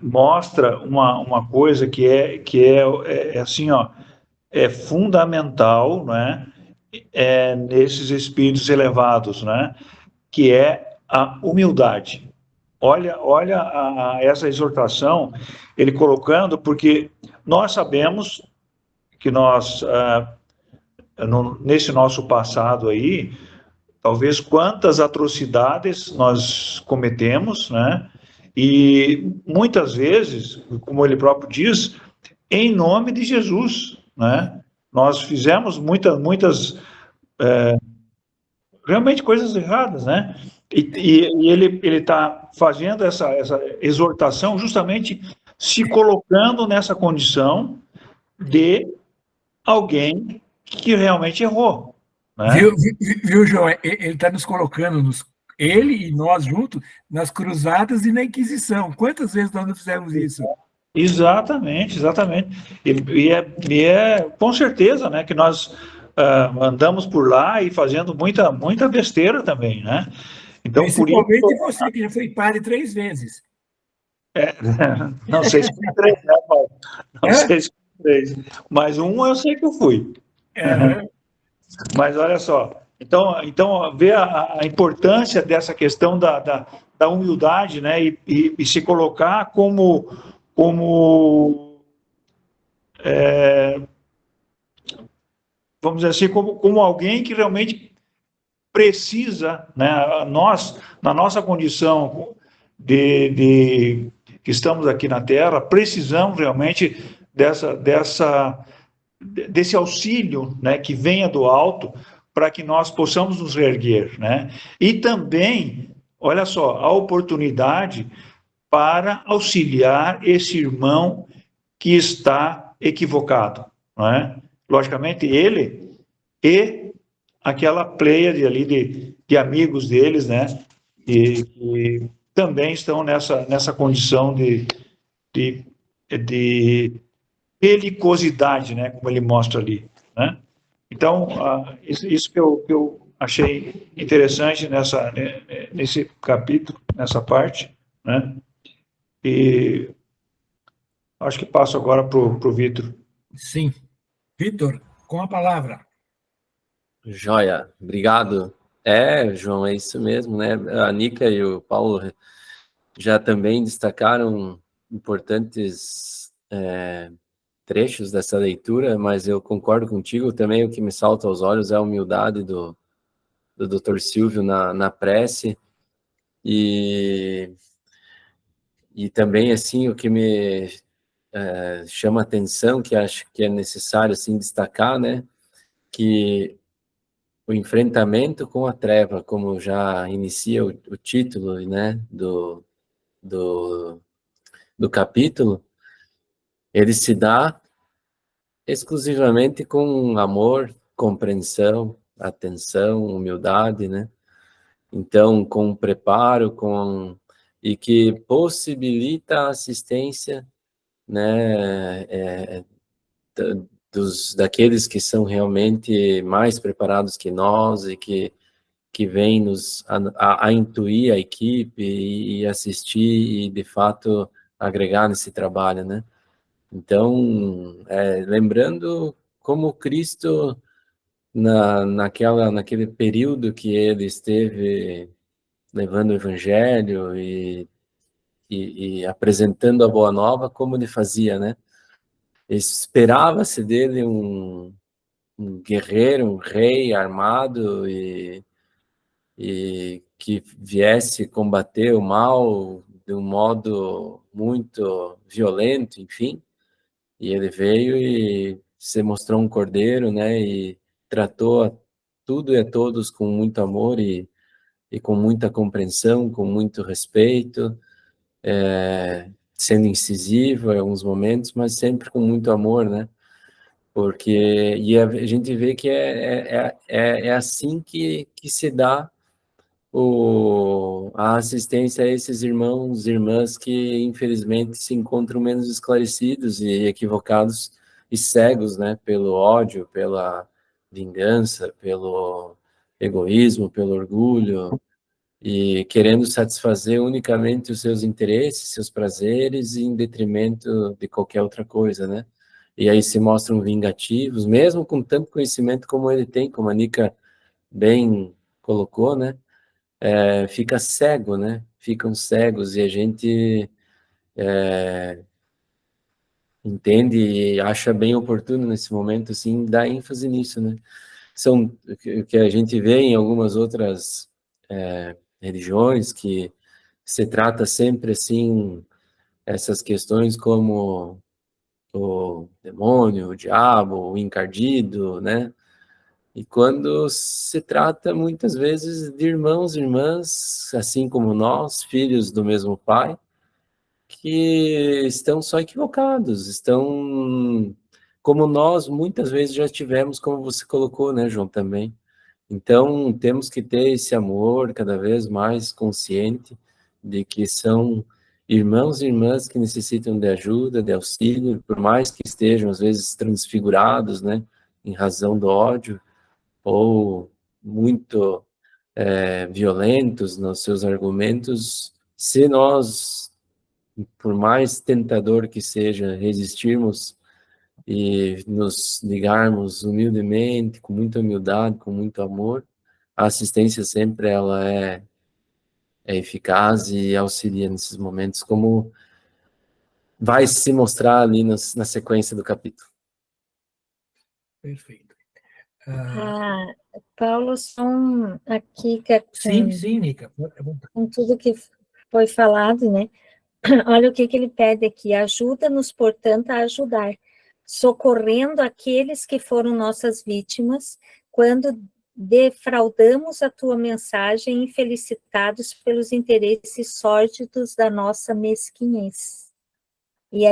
Speaker 3: mostra uma coisa que é assim, ó, é fundamental, né, nesses espíritos elevados, né, que é a humildade. Olha essa exortação, ele colocando, porque nós sabemos que nós, nesse nosso passado aí, talvez quantas atrocidades nós cometemos, né? E muitas vezes, como ele próprio diz, em nome de Jesus, né? Nós fizemos muitas realmente coisas erradas, né? E ele está fazendo essa exortação justamente se colocando nessa condição de alguém que realmente errou, né?
Speaker 1: Viu, João? Ele está nos colocando, ele e nós juntos, nas cruzadas e na Inquisição. Quantas vezes nós não fizemos isso?
Speaker 3: Exatamente. E é com certeza, né, que nós andamos por lá e fazendo muita besteira também, né? Então, por isso,
Speaker 1: Principalmente você, que já foi padre 3 vezes.
Speaker 3: não sei se foi 3, né, Paulo? Não
Speaker 1: É?
Speaker 3: sei se foi 3, mas um eu sei que eu fui.
Speaker 1: É.
Speaker 3: Mas olha só, então ver a importância dessa questão da humildade, né, e se colocar como vamos dizer assim, como alguém que realmente precisa, né, nós, na nossa condição de que estamos aqui na Terra, precisamos realmente desse auxílio, né, que venha do alto, para que nós possamos nos reerguer, né? E também, olha só, a oportunidade para auxiliar esse irmão que está equivocado, não é? Logicamente, ele e aquela pleiade ali de amigos deles, né? E também estão nessa condição de belicosidade, né? Como ele mostra ali, né? Então, isso que eu achei interessante nesse capítulo, nessa parte, né? E acho que passo agora para o Vitor.
Speaker 1: Sim. Vitor, com a palavra.
Speaker 4: Joia, obrigado. João, é isso mesmo, né? A Nica e o Paulo já também destacaram importantes trechos dessa leitura, mas eu concordo contigo também. O que me salta aos olhos é a humildade do Dr. Silvio na prece, e também, assim, o que me chama a atenção, que acho que é necessário, assim, destacar, né, que o enfrentamento com a treva, como já inicia o título, né, do capítulo, ele se dá exclusivamente com amor, compreensão, atenção, humildade, né? Então, com preparo, e que possibilita a assistência, né, daqueles que são realmente mais preparados que nós e que vêm nos a intuir a equipe e assistir e, de fato, agregar nesse trabalho, né? Então, lembrando como Cristo, naquele período que ele esteve levando o evangelho e apresentando a boa nova, como ele fazia, né? Esperava-se dele um guerreiro, um rei armado e que viesse combater o mal de um modo muito violento, enfim. E ele veio e se mostrou um cordeiro, né? E tratou tudo e a todos com muito amor e com muita compreensão, com muito respeito, sendo incisivo em alguns momentos, mas sempre com muito amor, né? Porque a gente vê que é assim que se dá a assistência a esses irmãos e irmãs que, infelizmente, se encontram menos esclarecidos e equivocados e cegos, né, pelo ódio, pela vingança, pelo egoísmo, pelo orgulho, e querendo satisfazer unicamente os seus interesses, seus prazeres, em detrimento de qualquer outra coisa, né? E aí se mostram vingativos, mesmo com tanto conhecimento como ele tem, como a Nica bem colocou, né? Fica cego, né? Ficam cegos, e a gente entende e acha bem oportuno nesse momento, assim, dar ênfase nisso, né? São o que a gente vê em algumas outras religiões, que se trata sempre, assim, essas questões como o demônio, o diabo, o encardido, né? E quando se trata, muitas vezes, de irmãos e irmãs, assim como nós, filhos do mesmo pai, que estão só equivocados, estão como nós muitas vezes já tivemos, como você colocou, né, João, também. Então, temos que ter esse amor cada vez mais consciente de que são irmãos e irmãs que necessitam de ajuda, de auxílio, por mais que estejam, às vezes, transfigurados, né, em razão do ódio, ou muito violentos nos seus argumentos. Se nós, por mais tentador que seja, resistirmos e nos ligarmos humildemente, com muita humildade, com muito amor, a assistência sempre ela é eficaz e auxilia nesses momentos, como vai se mostrar ali na sequência do capítulo.
Speaker 1: Perfeito.
Speaker 2: Paulo, são aqui
Speaker 1: Sim, Nica,
Speaker 2: com tudo que foi falado, né? Olha o que ele pede aqui: ajuda-nos, portanto, a ajudar, socorrendo aqueles que foram nossas vítimas, quando defraudamos a tua mensagem, infelicitados pelos interesses sórdidos da nossa mesquinhez. E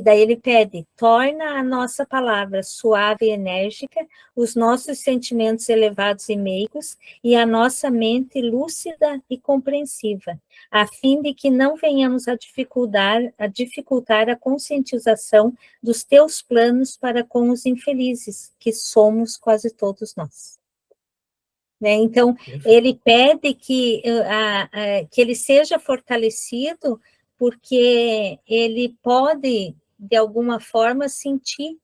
Speaker 2: daí ele pede: torna a nossa palavra suave e enérgica, os nossos sentimentos elevados e meigos, e a nossa mente lúcida e compreensiva, a fim de que não venhamos a dificultar a conscientização dos teus planos para com os infelizes, que somos quase todos nós. Né? Então, ele pede que ele seja fortalecido, porque ele pode, de alguma forma, sentir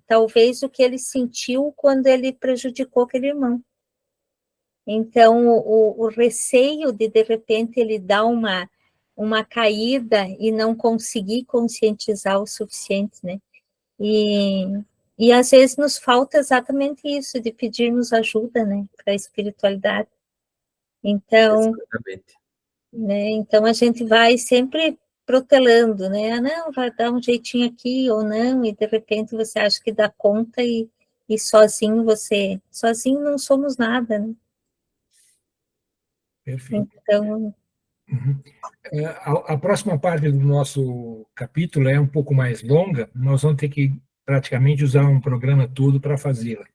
Speaker 2: talvez o que ele sentiu quando ele prejudicou aquele irmão. Então, o receio de repente, ele dar uma caída e não conseguir conscientizar o suficiente, né? E às vezes nos falta exatamente isso, de pedirmos ajuda, né, para a espiritualidade. Então, né, então a gente vai sempre protelando, né? Não, vai dar um jeitinho aqui ou não, e de repente você acha que dá conta e sozinho não somos nada, né?
Speaker 1: Perfeito.
Speaker 2: Então,
Speaker 1: a próxima parte do nosso capítulo é um pouco mais longa, nós vamos ter que praticamente usar um programa todo para fazê-la.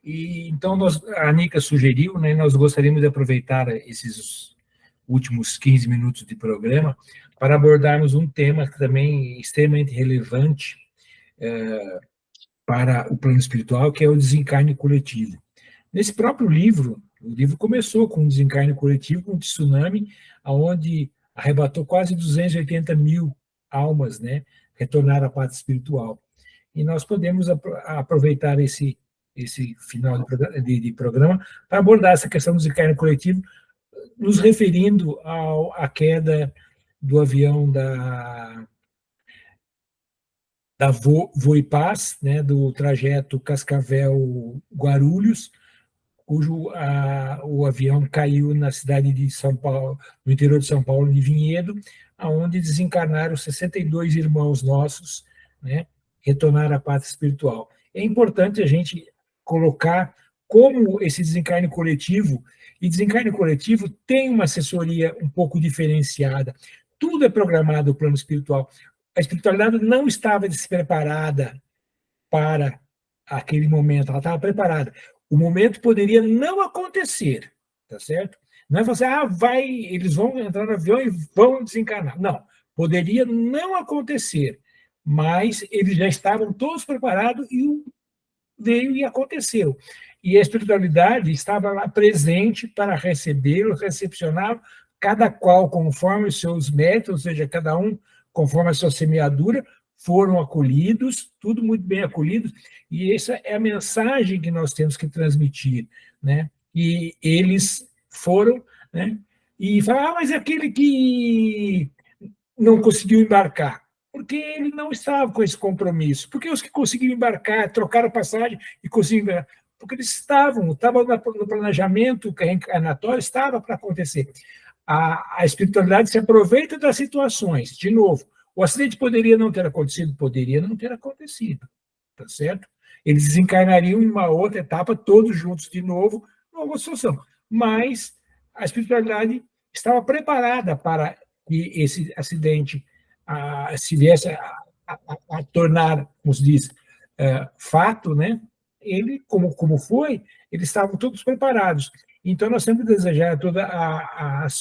Speaker 1: E então a Nica sugeriu, né, nós gostaríamos de aproveitar esses últimos 15 minutos de programa para abordarmos um tema que também é extremamente relevante para o plano espiritual, que é o desencarne coletivo. Nesse próprio livro, o livro começou com um desencarne coletivo, com um tsunami, onde arrebatou quase 280 mil almas, né, retornaram à pátria espiritual. E nós podemos aproveitar esse final de programa para abordar essa questão do desencarne coletivo, nos referindo à queda do avião da Voipaz, né, do trajeto Cascavel-Guarulhos, cujo o avião caiu na cidade de São Paulo, no interior de São Paulo, de Vinhedo, onde desencarnaram 62 irmãos nossos, né, retornaram à pátria espiritual. É importante a gente colocar como esse desencarne coletivo, e desencarne coletivo tem uma assessoria um pouco diferenciada. Tudo é programado no plano espiritual. A espiritualidade não estava despreparada para aquele momento, ela estava preparada. O momento poderia não acontecer, tá certo? Não é você, eles vão entrar no avião e vão desencarnar. Não, poderia não acontecer, mas eles já estavam todos preparados e veio e aconteceu. E a espiritualidade estava lá presente para recebê-lo, recepcioná-lo, cada qual conforme os seus méritos, ou seja, cada um conforme a sua semeadura, foram acolhidos, tudo muito bem acolhidos, e essa é a mensagem que nós temos que transmitir, né? E eles foram, né? E falaram, mas é aquele que não conseguiu embarcar, porque ele não estava com esse compromisso, porque os que conseguiram embarcar, trocaram passagem e conseguiram embarcar, porque eles estavam no planejamento reencarnatório, estava para acontecer. A espiritualidade se aproveita das situações, de novo, O acidente poderia não ter acontecido? Poderia não ter acontecido, tá certo? Eles desencarnariam em uma outra etapa, todos juntos de novo, uma outra situação. Mas a espiritualidade estava preparada para que esse acidente se viesse a tornar, como se diz, fato, né? Ele, como foi, eles estavam todos preparados. Então, nós temos que desejar a todos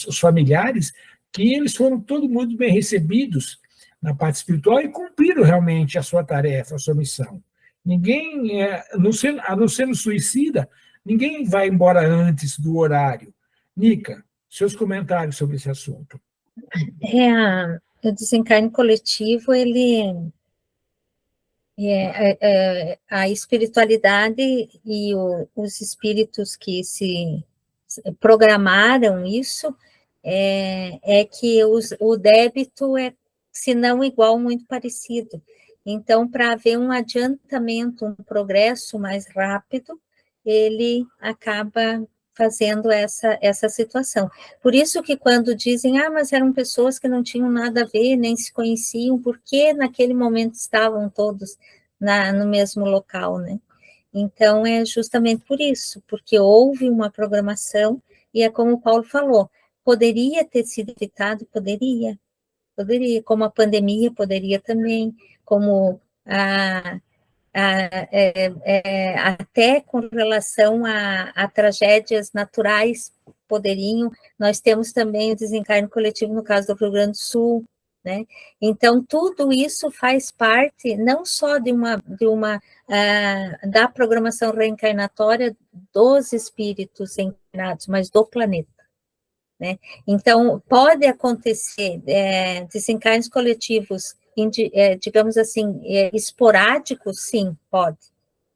Speaker 1: os familiares que eles foram todo mundo bem recebidos na parte espiritual e cumpriram realmente a sua tarefa, a sua missão. Ninguém, a não ser suicida, ninguém vai embora antes do horário. Nica, seus comentários sobre esse assunto.
Speaker 2: O desencarne coletivo, a espiritualidade e os espíritos que se programaram isso, que o débito é, se não igual, muito parecido. Então, para haver um adiantamento, um progresso mais rápido, ele acaba fazendo essa situação. Por isso que quando dizem, mas eram pessoas que não tinham nada a ver, nem se conheciam, porque naquele momento estavam todos no mesmo local, né? Então, é justamente por isso, porque houve uma programação, e é como o Paulo falou, poderia ter sido evitado? Poderia, como a pandemia poderia também, como até com relação a tragédias naturais poderiam. Nós temos também o desencarne coletivo no caso do Rio Grande do Sul, né? Então, tudo isso faz parte não só da programação reencarnatória dos espíritos encarnados, mas do planeta, né? Então, pode acontecer desencarnes coletivos, digamos assim, esporádicos, sim,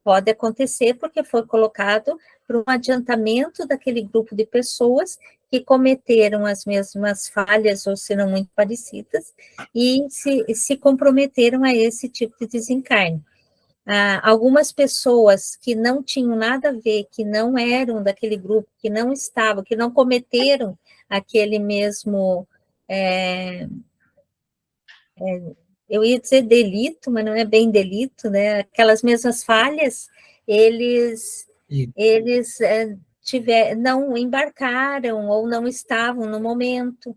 Speaker 2: pode acontecer, porque foi colocado para um adiantamento daquele grupo de pessoas que cometeram as mesmas falhas, ou se não muito parecidas, e se comprometeram a esse tipo de desencarne. Algumas pessoas que não tinham nada a ver, que não eram daquele grupo, que não estavam, que não cometeram aquele mesmo, eu ia dizer delito, mas não é bem delito, né? Aquelas mesmas falhas, eles não embarcaram, ou não estavam no momento,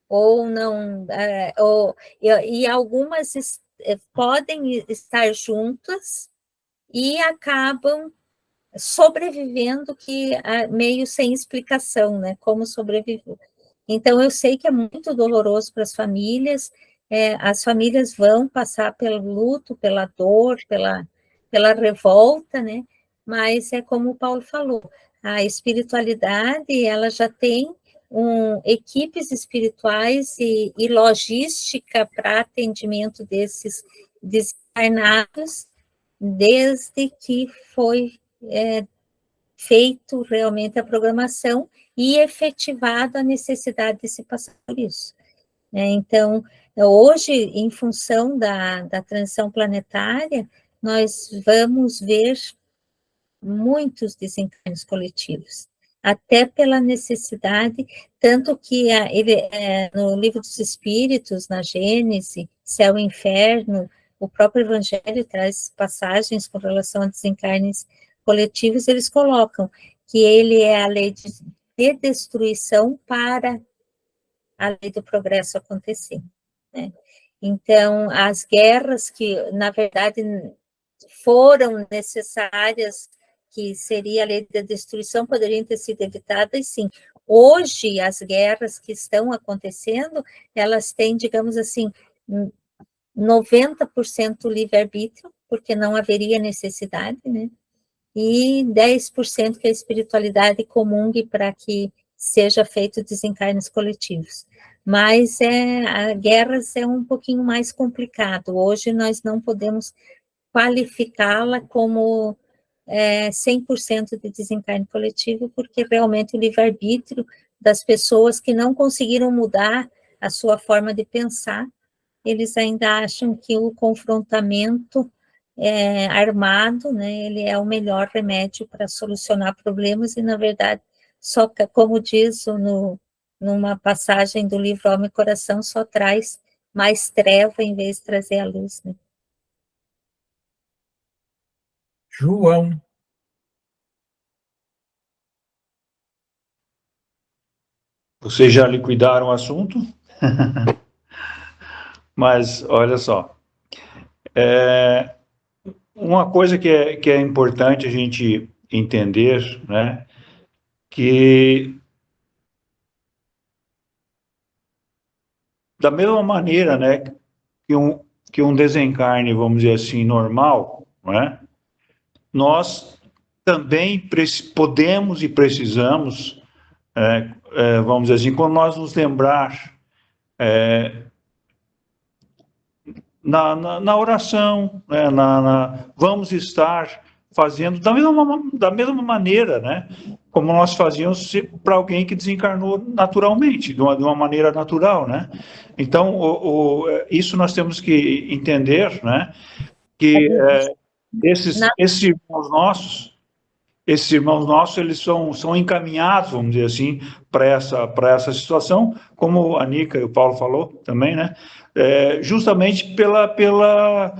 Speaker 2: ou não, e algumas podem estar juntas e acabam sobrevivendo, que meio sem explicação, né? Como sobreviver. Então, eu sei que é muito doloroso para as famílias vão passar pelo luto, pela dor, pela revolta, né? Mas é como o Paulo falou, a espiritualidade, ela já tem equipes espirituais e logística para atendimento desses desencarnados, desde que foi feito realmente a programação e efetivada a necessidade de se passar por isso. Então, hoje, em função da transição planetária, nós vamos ver muitos desencarnes coletivos, até pela necessidade, tanto que no Livro dos Espíritos, na Gênese, Céu e Inferno, o próprio Evangelho traz passagens com relação a desencarnes coletivos, eles colocam que ele é a lei de destruição para a lei do progresso acontecer, né? Então, as guerras que, na verdade, foram necessárias, que seria a lei da destruição, poderiam ter sido evitadas, sim. Hoje, as guerras que estão acontecendo, elas têm, digamos assim, 90% livre-arbítrio, porque não haveria necessidade, né? E 10% que a espiritualidade comungue para que seja feito desencarnes coletivos. Mas a guerras é um pouquinho mais complicado. Hoje nós não podemos qualificá-la como 100% de desencarne coletivo, porque realmente o livre-arbítrio das pessoas que não conseguiram mudar a sua forma de pensar, eles ainda acham que o confrontamento armado, né, ele é o melhor remédio para solucionar problemas, e, na verdade, só como diz numa passagem do livro Alma e Coração, só traz mais treva em vez de trazer a luz, né?
Speaker 1: João.
Speaker 3: Vocês já liquidaram o assunto? Mas, olha só, uma coisa que é importante a gente entender, né, que da mesma maneira, né, que um desencarne, vamos dizer assim, normal, né, nós também podemos e precisamos, vamos dizer assim, quando nós nos lembrar na oração, né, vamos estar fazendo da mesma maneira, né, como nós fazíamos para alguém que desencarnou naturalmente, de uma maneira natural, né. Então, isso nós temos que entender, né, que esses irmãos nossos, eles são encaminhados, vamos dizer assim, para essa situação, como a Nica e o Paulo falou também, né? Justamente pela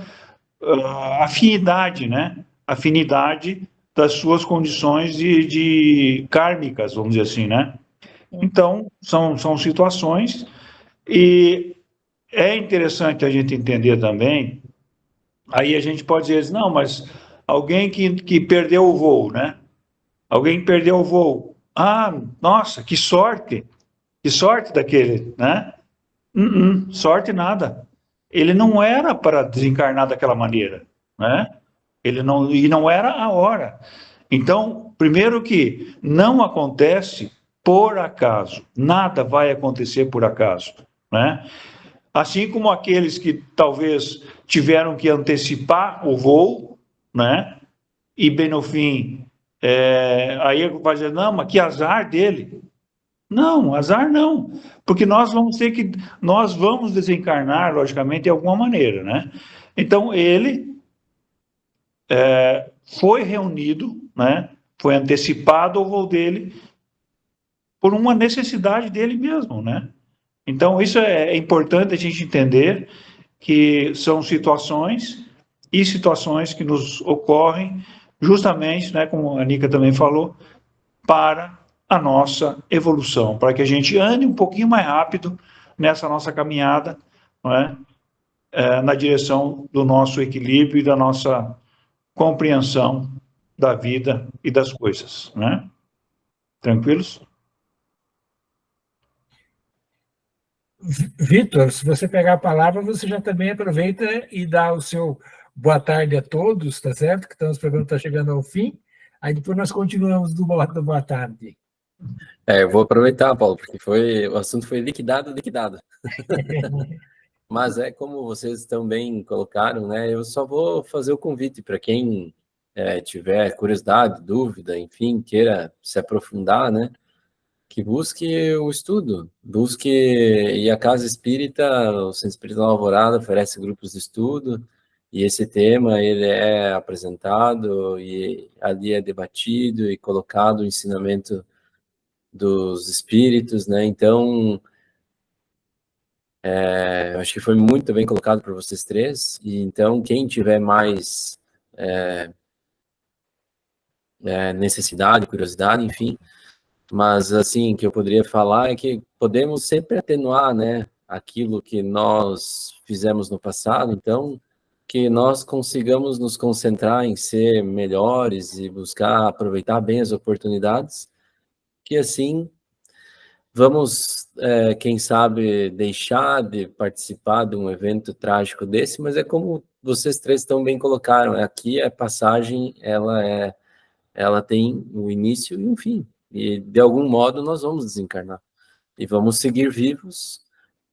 Speaker 3: afinidade, né? Afinidade das suas condições de kármicas, vamos dizer assim, né? Então, são situações, e é interessante a gente entender também. Aí a gente pode dizer, não, mas alguém que perdeu o voo, né? Alguém perdeu o voo. Ah, nossa, que sorte daquele, né? Sorte nada. Ele não era para desencarnar daquela maneira, né? E não era a hora. Então, primeiro que não acontece por acaso. Nada vai acontecer por acaso, né? Assim como aqueles que talvez tiveram que antecipar o voo, né? E bem no fim, aí vai dizer, não, mas que azar dele. Não, azar não, porque nós vamos desencarnar, logicamente, de alguma maneira, né? Então, ele foi reunido, né? Foi antecipado o voo dele por uma necessidade dele mesmo, né? Então, isso é importante a gente entender, que são situações que nos ocorrem justamente, né, como a Nica também falou, para a nossa evolução, para que a gente ande um pouquinho mais rápido nessa nossa caminhada, não é? Na direção do nosso equilíbrio e da nossa compreensão da vida e das coisas, né? Tranquilos?
Speaker 1: Vitor, se você pegar a palavra, você já também aproveita e dá o seu boa tarde a todos, tá certo? Que o programa está chegando ao fim. Aí depois nós continuamos do boa tarde.
Speaker 4: Eu vou aproveitar, Paulo, porque o assunto foi liquidado. Mas como vocês também colocaram, né? Eu só vou fazer o convite para quem tiver curiosidade, dúvida, enfim, queira se aprofundar, né? Que busque o estudo, e a Casa Espírita, o Centro Espírita Nova Alvorada oferece grupos de estudo, e esse tema ele é apresentado e ali é debatido e colocado o ensinamento dos espíritos, né? Então, eu acho que foi muito bem colocado por vocês três, e então quem tiver mais necessidade, curiosidade, enfim, mas assim, que eu poderia falar é que podemos sempre atenuar, né, aquilo que nós fizemos no passado, então que nós consigamos nos concentrar em ser melhores e buscar aproveitar bem as oportunidades, que assim vamos, quem sabe, deixar de participar de um evento trágico desse, mas é como vocês três tão bem colocaram, aqui a passagem, ela tem um início e um fim, e de algum modo nós vamos desencarnar, e vamos seguir vivos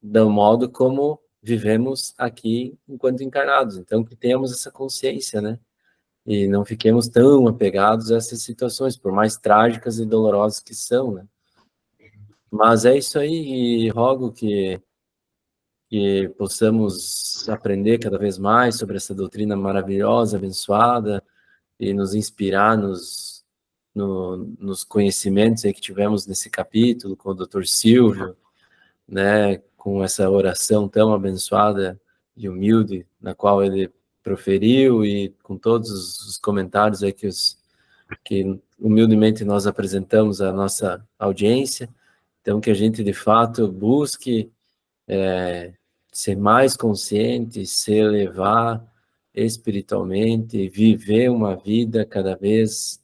Speaker 4: do modo como vivemos aqui enquanto encarnados, então que tenhamos essa consciência, né, e não fiquemos tão apegados a essas situações, por mais trágicas e dolorosas que são, né. Mas é isso aí, e rogo que possamos aprender cada vez mais sobre essa doutrina maravilhosa, abençoada, e nos inspirar nos conhecimentos aí que tivemos nesse capítulo com o Dr. Silvio, né, com essa oração tão abençoada e humilde, na qual ele proferiu, e com todos os comentários aí que humildemente nós apresentamos à nossa audiência. Então, que a gente, de fato, busque ser mais consciente, se elevar espiritualmente, viver uma vida cada vez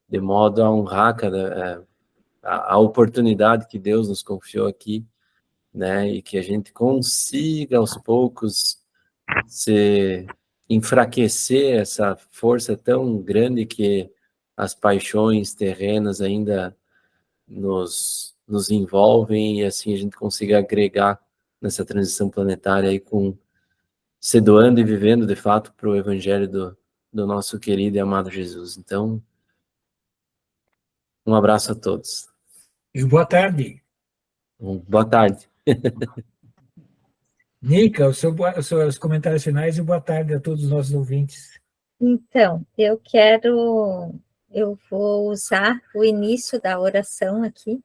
Speaker 4: de modo a honrar a oportunidade que Deus nos confiou aqui, né? E que a gente consiga, aos poucos, se enfraquecer essa força tão grande que as paixões terrenas ainda nos envolvem, e assim a gente consiga agregar nessa transição planetária aí, se doando e vivendo de fato para o evangelho do nosso querido e amado Jesus. Então, um abraço a todos.
Speaker 1: E boa tarde.
Speaker 4: Boa tarde.
Speaker 1: Nica, os seus comentários finais, e boa tarde a todos os nossos ouvintes.
Speaker 2: Então, eu vou usar o início da oração aqui,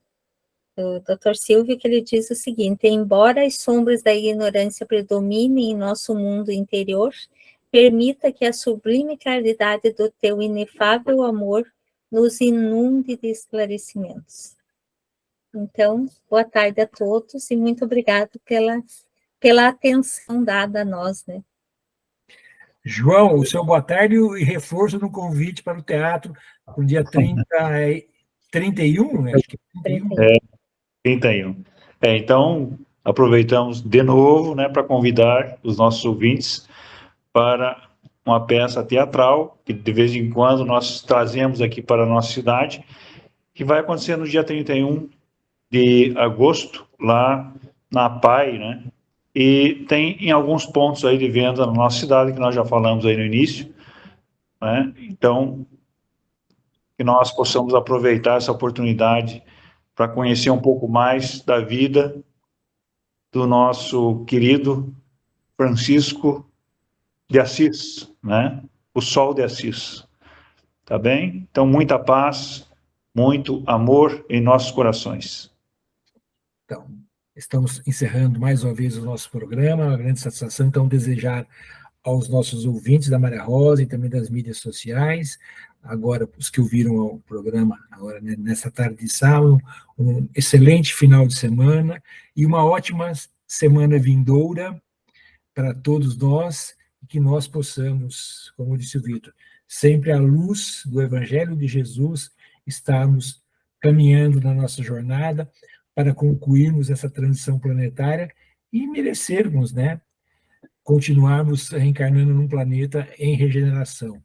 Speaker 2: do Dr. Silvio, que ele diz o seguinte: embora as sombras da ignorância predominem em nosso mundo interior, permita que a sublime claridade do teu inefável amor nos inunde de esclarecimentos. Então, boa tarde a todos e muito obrigado pela atenção dada a nós, né?
Speaker 1: João, o seu boa tarde e reforço no convite para o teatro para o dia 31, acho que é 31.
Speaker 3: 31. Então, aproveitamos de novo, né, para convidar os nossos ouvintes para uma peça teatral que de vez em quando nós trazemos aqui para a nossa cidade, que vai acontecer no dia 31 de agosto, lá na PAI, né? E tem em alguns pontos aí de venda na nossa cidade, que nós já falamos aí no início, né? Então, que nós possamos aproveitar essa oportunidade para conhecer um pouco mais da vida do nosso querido Francisco de Assis, né? O Sol de Assis. Tá bem? Então, muita paz, muito amor em nossos corações.
Speaker 1: Então, estamos encerrando mais uma vez o nosso programa, uma grande satisfação, então, desejar aos nossos ouvintes da Maria Rosa e também das mídias sociais, agora os que ouviram o programa agora, né, nessa tarde de sábado, um excelente final de semana e uma ótima semana vindoura para todos nós, e que nós possamos, como disse o Vitor, sempre à luz do Evangelho de Jesus, estarmos caminhando na nossa jornada para concluirmos essa transição planetária e merecermos, né, continuarmos reencarnando num planeta em regeneração.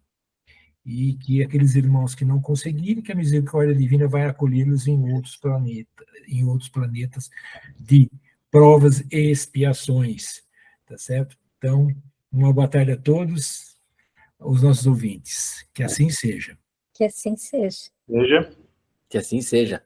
Speaker 1: E que aqueles irmãos que não conseguirem, que a misericórdia divina vai acolhê-los em outros planetas de provas e expiações, tá certo? Então, uma boa tarde a todos, os nossos ouvintes. Que assim seja.
Speaker 2: Que assim seja.
Speaker 3: Veja.
Speaker 4: Que assim seja.